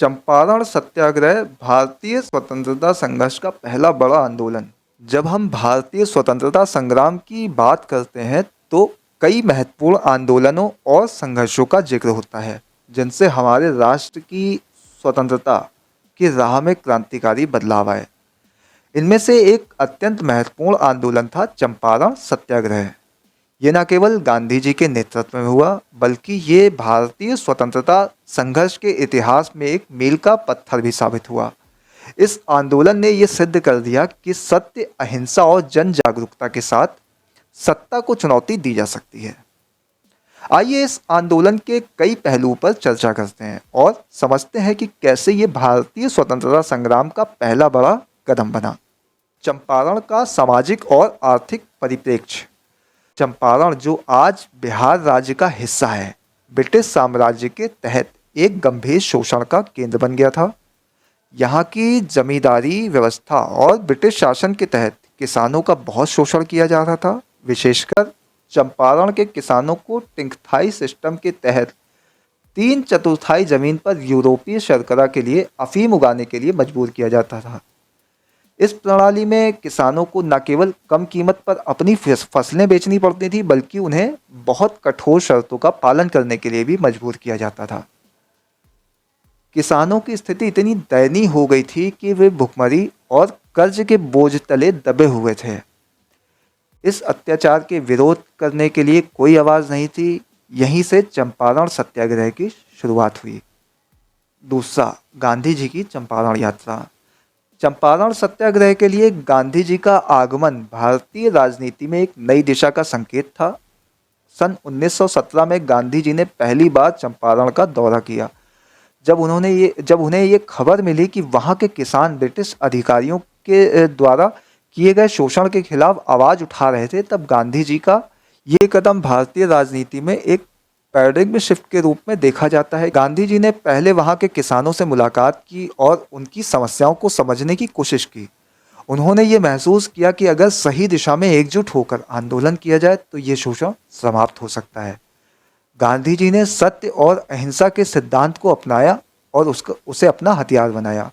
चंपारण सत्याग्रह भारतीय स्वतंत्रता संघर्ष का पहला बड़ा आंदोलन। जब हम भारतीय स्वतंत्रता संग्राम की बात करते हैं तो कई महत्वपूर्ण आंदोलनों और संघर्षों का जिक्र होता है जिनसे हमारे राष्ट्र की स्वतंत्रता की राह में क्रांतिकारी बदलाव आए। इनमें से एक अत्यंत महत्वपूर्ण आंदोलन था चंपारण सत्याग्रह। ये न केवल गांधी जी के नेतृत्व में हुआ बल्कि ये भारतीय स्वतंत्रता संघर्ष के इतिहास में एक मील का पत्थर भी साबित हुआ। इस आंदोलन ने यह सिद्ध कर दिया कि सत्य, अहिंसा और जन जागरूकता के साथ सत्ता को चुनौती दी जा सकती है। आइए इस आंदोलन के कई पहलुओं पर चर्चा करते हैं और समझते हैं कि कैसे ये भारतीय स्वतंत्रता संग्राम का पहला बड़ा कदम बना। चंपारण का सामाजिक और आर्थिक परिप्रेक्ष्य। चंपारण, जो आज बिहार राज्य का हिस्सा है, ब्रिटिश साम्राज्य के तहत एक गंभीर शोषण का केंद्र बन गया था। यहाँ की जमींदारी व्यवस्था और ब्रिटिश शासन के तहत किसानों का बहुत शोषण किया जा रहा था। विशेषकर चंपारण के किसानों को टिंकथाई सिस्टम के तहत 3/4 जमीन पर यूरोपीय शर्करा के लिए अफीम उगाने के लिए मजबूर किया जाता था। इस प्रणाली में किसानों को न केवल कम कीमत पर अपनी फसलें बेचनी पड़ती थी बल्कि उन्हें बहुत कठोर शर्तों का पालन करने के लिए भी मजबूर किया जाता था। किसानों की स्थिति इतनी दयनीय हो गई थी कि वे भुखमरी और कर्ज के बोझ तले दबे हुए थे। इस अत्याचार के विरोध करने के लिए कोई आवाज़ नहीं थी। यहीं से चंपारण सत्याग्रह की शुरुआत हुई। दूसरा, गांधी जी की चंपारण यात्रा। चंपारण सत्याग्रह के लिए गांधी जी का आगमन भारतीय राजनीति में एक नई दिशा का संकेत था। सन 1917 में गांधी जी ने पहली बार चंपारण का दौरा किया। जब उन्हें ये खबर मिली कि वहाँ के किसान ब्रिटिश अधिकारियों के द्वारा किए गए शोषण के खिलाफ आवाज़ उठा रहे थे, तब गांधी जी का ये कदम भारतीय राजनीति में एक पैराडिग्म शिफ्ट के रूप में देखा जाता है। गांधी जी ने पहले वहाँ के किसानों से मुलाकात की और उनकी समस्याओं को समझने की कोशिश की। उन्होंने ये महसूस किया कि अगर सही दिशा में एकजुट होकर आंदोलन किया जाए तो ये शोषण समाप्त हो सकता है। गांधी जी ने सत्य और अहिंसा के सिद्धांत को अपनाया और उसे अपना हथियार बनाया,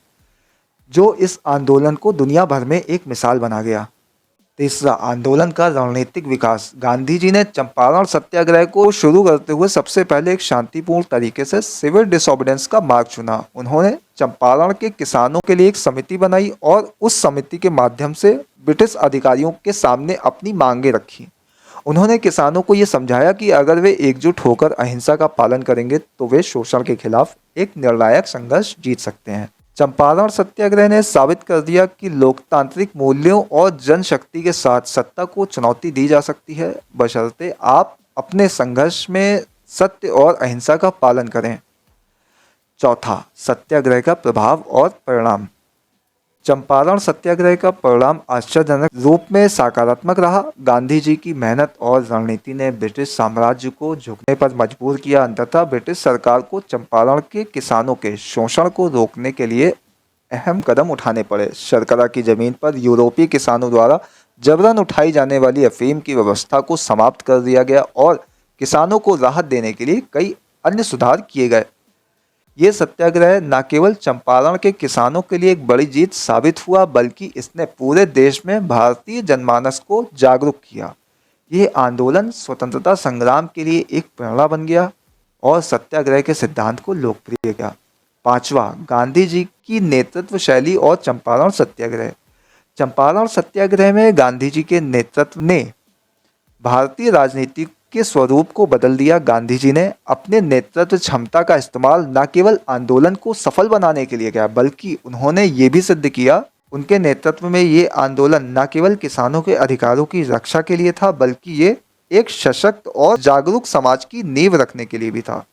जो इस आंदोलन को दुनिया भर में एक मिसाल बना गया। तीसरा, आंदोलन का रणनीतिक विकास। गांधी जी ने चंपारण सत्याग्रह को शुरू करते हुए सबसे पहले एक शांतिपूर्ण तरीके से सिविल डिसोबीडियंस का मार्ग चुना। उन्होंने चंपारण के किसानों के लिए एक समिति बनाई और उस समिति के माध्यम से ब्रिटिश अधिकारियों के सामने अपनी मांगें रखी। उन्होंने किसानों को ये समझाया कि अगर वे एकजुट होकर अहिंसा का पालन करेंगे तो वे शोषण के खिलाफ एक निर्णायक संघर्ष जीत सकते हैं। चंपारण सत्याग्रह ने साबित कर दिया कि लोकतांत्रिक मूल्यों और जनशक्ति के साथ सत्ता को चुनौती दी जा सकती है, बशर्ते आप अपने संघर्ष में सत्य और अहिंसा का पालन करें। चौथा, सत्याग्रह का प्रभाव और परिणाम। चंपारण सत्याग्रह का परिणाम आश्चर्यजनक रूप में सकारात्मक रहा। गांधी जी की मेहनत और रणनीति ने ब्रिटिश साम्राज्य को झुकने पर मजबूर किया। अंततः ब्रिटिश सरकार को चंपारण के किसानों के शोषण को रोकने के लिए अहम कदम उठाने पड़े। शर्करा की जमीन पर यूरोपीय किसानों द्वारा जबरन उठाई जाने वाली अफीम की व्यवस्था को समाप्त कर दिया गया और किसानों को राहत देने के लिए कई अन्य सुधार किए गए। ये सत्याग्रह न केवल चंपारण के किसानों के लिए एक बड़ी जीत साबित हुआ बल्कि इसने पूरे देश में भारतीय जनमानस को जागरूक किया। ये आंदोलन स्वतंत्रता संग्राम के लिए एक प्रेरणा बन गया और सत्याग्रह के सिद्धांत को लोकप्रिय किया। पांचवा, गांधी जी की नेतृत्व शैली और चंपारण सत्याग्रह। चंपारण सत्याग्रह में गांधी जी के नेतृत्व ने भारतीय राजनीति के स्वरूप को बदल दिया। गांधी जी ने अपने नेतृत्व क्षमता का इस्तेमाल न केवल आंदोलन को सफल बनाने के लिए किया बल्कि उन्होंने ये भी सिद्ध किया उनके नेतृत्व में ये आंदोलन न केवल किसानों के अधिकारों की रक्षा के लिए था बल्कि ये एक सशक्त और जागरूक समाज की नींव रखने के लिए भी था।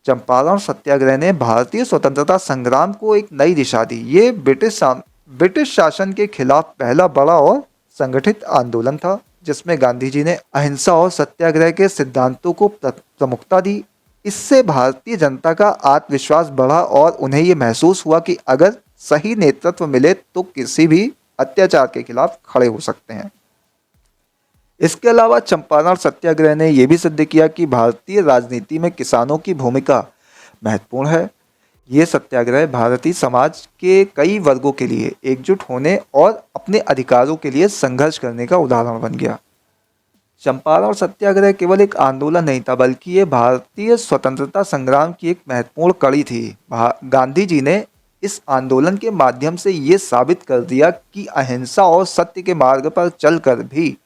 चंपारण सत्याग्रह ने भारतीय स्वतंत्रता संग्राम को एक नई दिशा दी। ये ब्रिटिश शासन के खिलाफ पहला बड़ा और संगठित आंदोलन था जिसमें गांधी जी ने अहिंसा और सत्याग्रह के सिद्धांतों को प्रमुखता दी। इससे भारतीय जनता का आत्मविश्वास बढ़ा और उन्हें ये महसूस हुआ कि अगर सही नेतृत्व मिले तो किसी भी अत्याचार के खिलाफ खड़े हो सकते हैं। इसके अलावा चंपारण सत्याग्रह ने यह भी सिद्ध किया कि भारतीय राजनीति में किसानों की भूमिका महत्वपूर्ण है। ये सत्याग्रह भारतीय समाज के कई वर्गों के लिए एकजुट होने और अपने अधिकारों के लिए संघर्ष करने का उदाहरण बन गया। चंपारण सत्याग्रह केवल एक आंदोलन नहीं था, बल्कि ये भारतीय स्वतंत्रता संग्राम की एक महत्वपूर्ण कड़ी थी। गांधी जी ने इस आंदोलन के माध्यम से ये साबित कर दिया कि अहिंसा और सत्य के मार्ग पर चलकर भी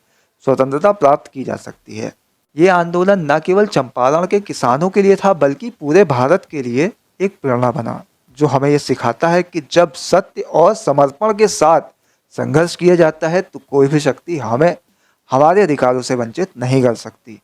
स्वतंत्रता प्राप्त की जा सकती है। ये आंदोलन न केवल चंपारण के किसानों के लिए था, बल्कि पूरे भारत के लिए एक प्रेरणा बना, जो हमें ये सिखाता है कि जब सत्य और समर्पण के साथ संघर्ष किया जाता है तो कोई भी शक्ति हमें हमारे अधिकारों से वंचित नहीं कर सकती।